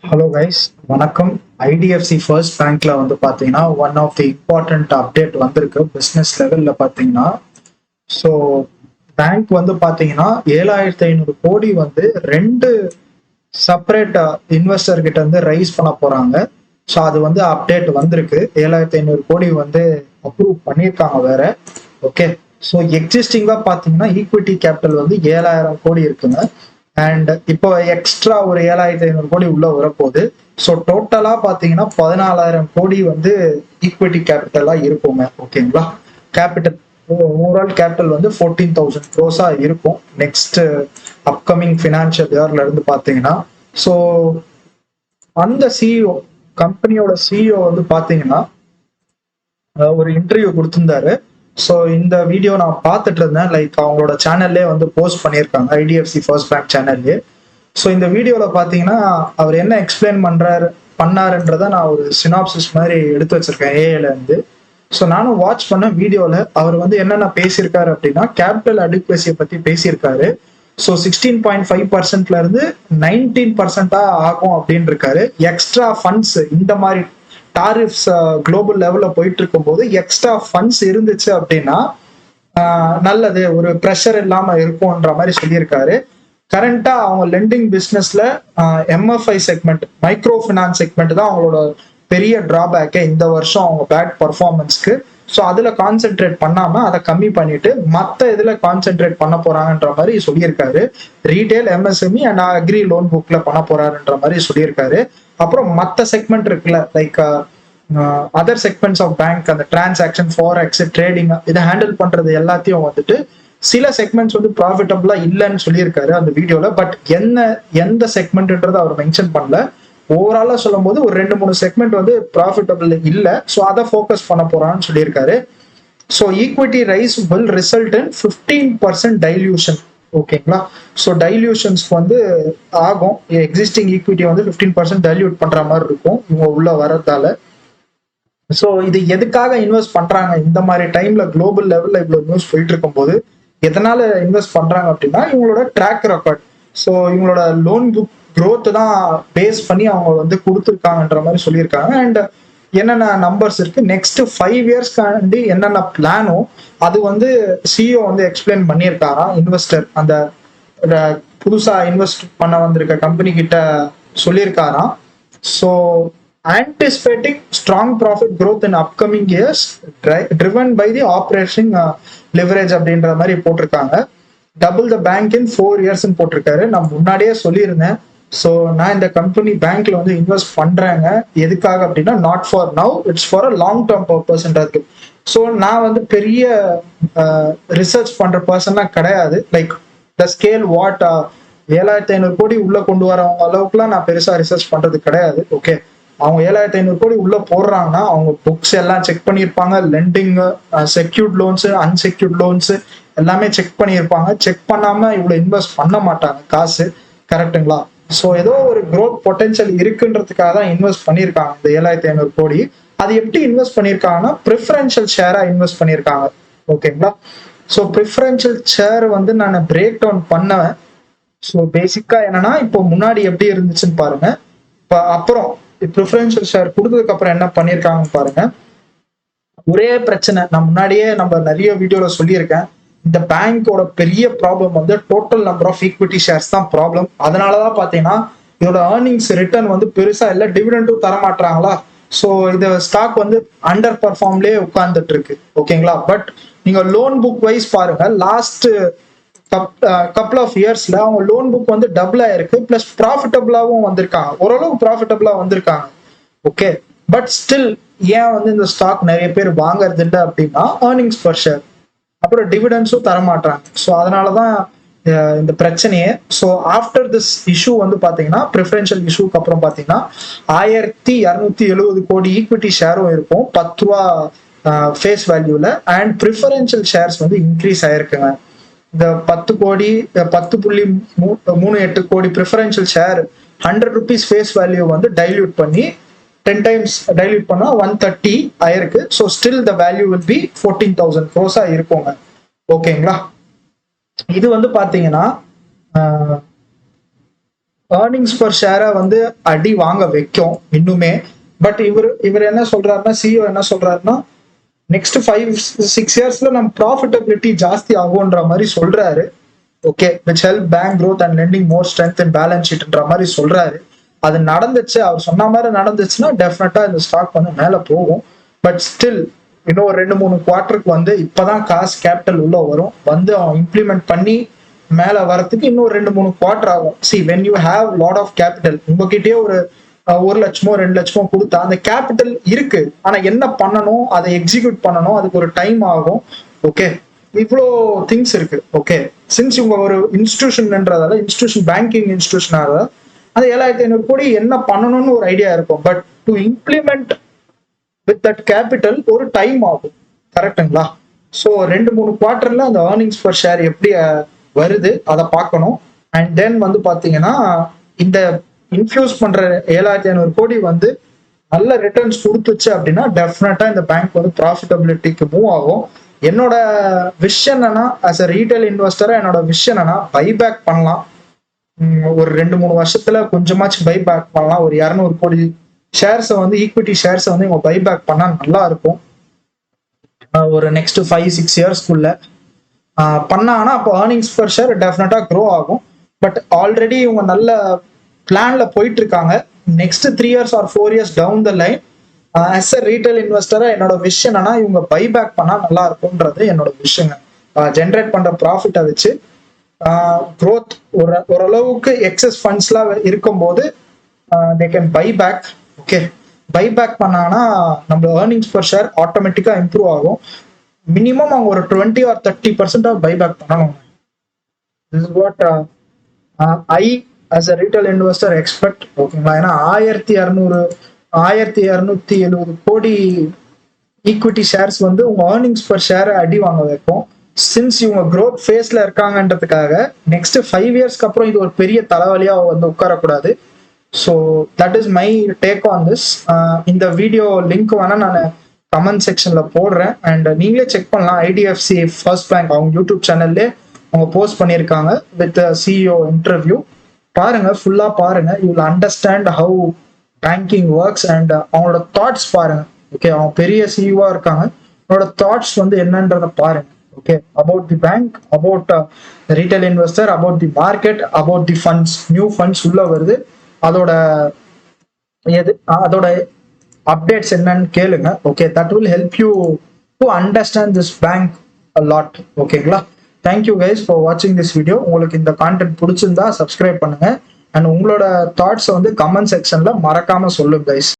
Hello guys, வணக்கம். IDFC first பேங்க்ல வந்து பார்த்தீங்கன்னா one of the important update வந்திருக்கு பிஸ்னஸ் லெவலில் பார்த்தீங்கன்னா. ஸோ பேங்க் வந்து பார்த்தீங்கன்னா 7,500 கோடி வந்து ரெண்டு செப்பரேட் இன்வெஸ்டர் கிட்ட வந்து ரைஸ் பண்ண போறாங்க. ஸோ அது வந்து அப்டேட் வந்திருக்கு. 7,500 கோடி வந்து அப்ரூவ் பண்ணியிருக்காங்க வேற. ஓகே. ஸோ எக்ஸிஸ்டிங்கா பார்த்தீங்கன்னா ஈக்விட்டி கேபிட்டல் வந்து 7,000 கோடி இருக்குங்க. அண்ட் இப்போ எக்ஸ்ட்ரா ஒரு 7,500 கோடி உள்ள வரப்போகுது. ஸோ டோட்டலா பாத்தீங்கன்னா 14,000 கோடி வந்து ஈக்விட்டி கேபிட்டலா இருக்குங்க. ஓகேங்களா? கேபிட்டல் ஓவரால் கேபிட்டல் வந்து 14,000 க்ரோஸா இருக்கும் நெக்ஸ்ட் அப்கமிங் ஃபினான்ஷியல் இயர்ல இருந்து பாத்தீங்கன்னா. ஸோ அந்த சிஇஓ, கம்பெனியோட சிஇஓ வந்து பாத்தீங்கன்னா ஒரு இன்டர்வியூ கொடுத்திருந்தாரு. ஸோ இந்த வீடியோ நான் பார்த்துட்டு இருந்தேன். லைக் அவங்களோட சேனல்லே வந்து போஸ்ட் பண்ணியிருக்காங்க, ஐடிஎஃப்சி ஃபர்ஸ்ட் பேங்க் சேனல்லே. ஸோ இந்த வீடியோவில் பார்த்தீங்கன்னா அவர் என்ன எக்ஸ்பிளைன் பண்ணாருன்றத நான் ஒரு சினாப்சிஸ் மாதிரி எடுத்து வச்சிருக்கேன் ஏஐல இருந்து. ஸோ நானும் வாட்ச் பண்ண வீடியோவில் அவர் வந்து என்னென்ன பேசியிருக்காரு அப்படின்னா கேபிட்டல் அடிக்வசியை பற்றி பேசியிருக்காரு. ஸோ 16.5% இருந்து 19% ஆகும் அப்படின்னு இருக்காரு. எக்ஸ்ட்ரா ஃபண்ட்ஸ் இந்த மாதிரி டாரிஃப்ஸ் குளோபல் லெவல்ல போயிட்டு இருக்கும் போது எக்ஸ்ட்ரா ஃபண்ட்ஸ் இருந்துச்சு அப்படின்னா நல்லது, ஒரு ப்ரெஷர் இல்லாம இருக்கும்ன்ற மாதிரி சொல்லியிருக்காரு. கரண்டா அவங்க லெண்டிங் பிசினஸ்ல MFI segment, micro finance segment தான் அவங்களோட பெரிய டிராபேக்கே இந்த வருஷம் அவங்க பேட் பர்ஃபார்மன்ஸ்க்கு. ஸோ அதுல கான்சென்ட்ரேட் பண்ணாம அதை கம்மி பண்ணிட்டு மற்ற இதுல கான்சென்ட்ரேட் பண்ண போறாங்கன்ற மாதிரி சொல்லியிருக்காரு. Retail, MSME and agri loan புக்ல பண்ண போறாருன்ற மாதிரி சொல்லியிருக்காரு. அப்புறம் மற்ற செக்மெண்ட் இருக்குல்ல, like other segments of bank, அந்த டிரான்சாக்ஷன், ஃபாரெக்ஸ், ட்ரேடிங், இதை ஹேண்டில் பண்றது எல்லாத்தையும் வந்துட்டு சில செக்மெண்ட்ஸ் வந்து ப்ராஃபிட்டபிளா இல்லைன்னு சொல்லியிருக்காரு அந்த வீடியோல. பட் எந்த செக்மெண்ட்ன்றது அவர் மென்ஷன் பண்ணல. ஓவராலா சொல்லும் போது ஒரு 2-3 செக்மெண்ட் வந்து ப்ராஃபிட்டபிள் இல்லை. ஸோ அதை ஃபோக்கஸ் பண்ண போறான்னு சொல்லியிருக்காரு. So equity rice will result in 15% dilution. ஓகேங்களா? ஸோ டைல்யூஷன்ஸ்க்கு வந்து ஆகும். எக்ஸிஸ்டிங் ஈக்விட்டி வந்து 15% டைல்யூட் பண்ற மாதிரி இருக்கும் இவங்க உள்ள வரதால. ஸோ இது எதுக்காக இன்வெஸ்ட் பண்றாங்க இந்த மாதிரி டைம்ல, குளோபல் லெவல்ல இவ்வளவு நியூஸ் போயிட்டு இருக்கும் போது எதனால இன்வெஸ்ட் பண்றாங்க அப்படின்னா இவங்களோட ட்ராக் ரெக்கார்ட். ஸோ இவங்களோட லோன் புக் க்ரோத் தான் பேஸ் பண்ணி அவங்க வந்து கொடுத்துருக்காங்கன்ற மாதிரி சொல்லியிருக்காங்க. அண்ட் என்னென்ன நம்பர்ஸ் இருக்கு, நெக்ஸ்ட் 5 இயர்ஸ்க்காண்டி என்னென்ன பிளானோ அது வந்து சிஇஓ வந்து எக்ஸ்பிளைன் பண்ணியிருக்காராம். இன்வெஸ்டர், அந்த புதுசா இன்வெஸ்ட் பண்ண வந்திருக்க கம்பெனி கிட்ட சொல்லியிருக்காராம். So anticipating strong profit growth in upcoming years driven by the operating leverage அப்படின்ற மாதிரி போட்டிருக்காங்க. Double the bank in 4 years போட்டிருக்காரு. நான் முன்னாடியே சொல்லியிருந்தேன். ஸோ நான் இந்த கம்பெனி பேங்க்ல வந்து இன்வெஸ்ட் பண்றேங்க. எதுக்காக அப்படின்னா not for now, it's for a long term பர்பஸ்ன்றதுக்கு. ஸோ நான் வந்து பெரிய ரிசர்ச் பண்ற பர்சன்லாம் கிடையாது. லைக் த ஸ்கேல் வாட் 7,500 கோடி உள்ள கொண்டு வரவங்க அளவுக்குலாம் நான் பெருசா ரிசர்ச் பண்றது கிடையாது. ஓகே, அவங்க 7,500 கோடி உள்ள போடுறாங்கன்னா அவங்க புக்ஸ் எல்லாம் செக் பண்ணியிருப்பாங்க. Lending, secured loans, unsecured loans எல்லாமே செக் பண்ணியிருப்பாங்க. செக் பண்ணாம இவ்வளவு இன்வெஸ்ட் பண்ண மாட்டாங்க காசு. கரெக்டுங்களா? ஸோ ஏதோ ஒரு க்ரோத் பொட்டன்ஷியல் இருக்குன்றதுக்காக தான் இன்வெஸ்ட் பண்ணியிருக்காங்க இந்த 7,500 கோடி. அது எப்படி இன்வெஸ்ட் பண்ணியிருக்காங்கன்னா ப்ரிஃபரன்ஷியல் ஷேரா இன்வெஸ்ட் பண்ணியிருக்காங்க. ஓகேங்களா? ஸோ ப்ரிஃபரன்ஷியல் ஷேர் வந்து நான் பிரேக் டவுன் பண்ணுவேன். ஸோ பேசிக்கா என்னன்னா இப்போ முன்னாடி எப்படி இருந்துச்சுன்னு பாருங்க. இப்போ அப்புறம் ப்ரிஃபரன்ஷியல் ஷேர் கொடுத்ததுக்கு அப்புறம் என்ன பண்ணியிருக்காங்க பாருங்க. ஒரே பிரச்சனை, நான் முன்னாடியே நம்ம நிறைய வீடியோல சொல்லியிருக்கேன். இந்த பேங்கோட பெரிய ப்ராப்ளம் வந்து total number of equity shares தான் ப்ராப்ளம். அதனாலதான் பாத்தீங்கன்னா இதோட ஏர்னிங்ஸ் ரிட்டர்ன் வந்து பெருசா இல்லை, டிவிடெண்டும் தர மாட்டாங்களா. ஸோ இந்த ஸ்டாக் வந்து அண்டர் பர்ஃபார்ம்லேயே உட்கார்ந்துட்டு இருக்கு. ஓகேங்களா? பட் நீங்க லோன் புக் வைஸ் பாருங்க, லாஸ்ட் கப்புள் ஆஃப் இயர்ஸ்ல அவங்க லோன் புக் வந்து டபுள் ஆயிருக்கு, பிளஸ் ப்ராஃபிட்டபிளாவும் வந்திருக்காங்க, ஓரளவுக்கு ப்ராஃபிட்டபிளா வந்திருக்காங்க. ஓகே, பட் ஸ்டில் ஏன் வந்து இந்த ஸ்டாக் நிறைய பேர் வாங்குறது இல்லை அப்படின்னா ஏர்னிங்ஸ் பர் ஷேர், அப்புறம் டிவிடெண்ட்ஸும் தரமாட்டாங்க. ஸோ அதனாலதான் இந்த பிரச்சனையே. ஸோ ஆஃப்டர் திஸ் இஷ்யூ வந்து பாத்தீங்கன்னா ப்ரிஃபரன்ஷியல் இஷ்யூக்கு அப்புறம் பாத்தீங்கன்னா 1,270 கோடி ஈக்விட்டி ஷேரும் இருக்கும் 10 ரூபா ஃபேஸ் வேல்யூல. அண்ட் ப்ரிஃபரன்ஷியல் ஷேர்ஸ் வந்து இன்க்ரீஸ் ஆயிருக்குங்க. இந்த 10.38 கோடி preferential share 100 rupees face value வந்து டைல்யூட் பண்ணி 10 times டைல்யூட் பண்ணா 130 ஆயிருக்கு. So still the value will be 14,000 crores இருக்குங்க. ஓகேங்களா? இது வந்து பாத்தீங்கன்னா ஏர்னிங்ஸ் பர் ஷேரை வந்து அடி வாங்க வைக்கும் இன்னுமே. பட் இவர் என்ன சொல்றாருன்னா, சிஇஓ என்ன சொல்றாருன்னா, நெக்ஸ்ட் 5-6 இயர்ஸ்ல நம்ம ப்ராஃபிட்டபிலிட்டி ஜாஸ்தி ஆகும்ன்ற மாதிரி சொல்றாரு. Okay, which help bank growth and lending more strength in balance ஷீட்ன்ற மாதிரி சொல்றாரு. அது நடந்துச்சு, அவர் சொன்ன மாதிரி நடந்துச்சுன்னா டெஃபினட்டா இந்த ஸ்டாக் வந்து மேல போகும். பட் ஸ்டில் இன்னும் ஒரு 2-3 குவார்டருக்கு வந்து இப்பதான் காசு கேபிட்டல் உள்ள வரும், வந்து அவன் இம்ப்ளிமெண்ட் பண்ணி மேல வரத்துக்கு இன்னும் 2-3 குவார்டர் ஆகும். See when you have lot of capital, உங்ககிட்டயே ஒரு 1 லட்சமோ 2 லட்சமோ கொடுத்தா அந்த கேபிட்டல் இருக்கு, ஆனா என்ன பண்ணணும், அதை எக்ஸிக்யூட் பண்ணணும், அதுக்கு ஒரு டைம் ஆகும். ஓகே, இவ்வளோ திங்ஸ் இருக்கு. ஓகே, சின்ஸ் இவங்க ஒரு இன்ஸ்டிடியூஷன்ன்றதால, இன்ஸ்டிடியூஷன் பேங்கிங் இன்ஸ்டிடியூஷனால அது 7,500 கோடி என்ன பண்ணணும்னு ஒரு ஐடியா இருக்கும். But to implement with that capital ஒரு டைம் ஆகும். கரெக்டுங்களா? ஸோ 2-3 குவார்டர்ல அந்த ஏர்னிங்ஸ் பர் ஷேர் எப்படி வருது அதை பார்க்கணும். அண்ட் தென் வந்து பாத்தீங்கன்னா இந்த இன்ஃபியூஸ் பண்ற 7,500 கோடி வந்து நல்ல ரிட்டர்ன்ஸ் கொடுத்துச்சு அப்படின்னா டெஃபினட்டா இந்த பேங்க் வந்து ப்ராஃபிட்டபிலிட்டிக்கு மூவ் ஆகும். என்னோட விஷன் என்னன்னா, ஆஸ் அ ரீட்டைல் இன்வெஸ்டரா என்னோட விஷன் என்னன்னா, பைபேக் பண்ணலாம். ஒரு 2-3 வருஷத்துல கொஞ்சமாச்சும் பைபேக் பண்ணலாம். ஒரு 200 கோடி ஷேர்ஸை வந்து, ஈக்விட்டி ஷேர்ஸை வந்து இவங்க பைபேக் பண்ணா நல்லா இருக்கும். ஒரு நெக்ஸ்ட் 5-6 இயர்ஸ்க்குள்ள பண்ணாங்கன்னா அப்போ earnings per share definitely grow ஆகும். பட் ஆல்ரெடி இவங்க நல்ல பிளான்ல போயிட்டு இருக்காங்க. Next 3 years or 4 years down the line as a retail இன்வெஸ்டரா என்னோட விஷன் என்னன்னா, இவங்க பைபேக் பண்ணா நல்லா இருக்கும்ன்றது என்னோட விஷயம். ஜென்ரேட் பண்ற ப்ராஃபிட்டை வச்சு க்ரோத் ஓரளவுக்கு எக்ஸஸ் ஃபண்ட்ஸ்லாம் இருக்கும்போது they can buyback. Okay, buyback பண்ணாங்கன்னா நம்ம ஏர்னிங்ஸ் பர் ஷேர் ஆட்டோமேட்டிக்கா இம்ப்ரூவ் ஆகும். மினிமம் அவங்க ஒரு 20 or 30% பைபேக் பண்ணணும். This is what I as a retail investor expect. ஓகேங்களா? ஏன்னா 1270 கோடி ஈக்விட்டி ஷேர்ஸ் வந்து உங்க ஏர்னிங்ஸ் பர் ஷேர் அடி வாங்க வைக்கும். சின்ஸ் இவங்க க்ரோத் ஃபேஸ்ல இருக்காங்கன்றதுக்காக நெக்ஸ்ட் 5 இயர்ஸ்க்கு அப்புறம் இது ஒரு பெரிய தலைவலியா வந்து உட்காரக்கூடாது. So that is my take on this. இந்த வீடியோ லிங்க் வேணா நான் கமெண்ட் செக்ஷன்ல போடுறேன். அண்ட் நீங்களே செக் பண்ணலாம். ஐடிஎஃப்சி ஃபர்ஸ்ட் பேங்க் அவங்க யூடியூப் சேனல்லே அவங்க போஸ்ட் பண்ணியிருக்காங்க வித் சிஇஓ இன்டர்வியூ. பாருங்க, ஃபுல்லா பாருங்க. You will understand how banking works and அவங்களோட தாட்ஸ் பாருங்க. ஓகே, அவங்க பெரிய சிஇஓவா இருக்காங்க, அவங்களோட தாட்ஸ் வந்து என்னன்றத பாருங்க. Okay, about the bank, about retail investor, about the market, about the funds, new funds உள்ள வருது, அதோட அப்டேட்ஸ் என்னன்னு கேளுங்க. Okay, that will help you to understand this bank a lot. ஓகேங்களா? தேங்க்யூ கைஸ் ஃபார் வாட்சிங் திஸ் வீடியோ. உங்களுக்கு இந்த content பிடிச்சிருந்தா சப்ஸ்கிரைப் பண்ணுங்க. அண்ட் உங்களோட தாட்ஸை வந்து கமெண்ட் செக்ஷன்ல மறக்காம சொல்லுங்க கைஸ்.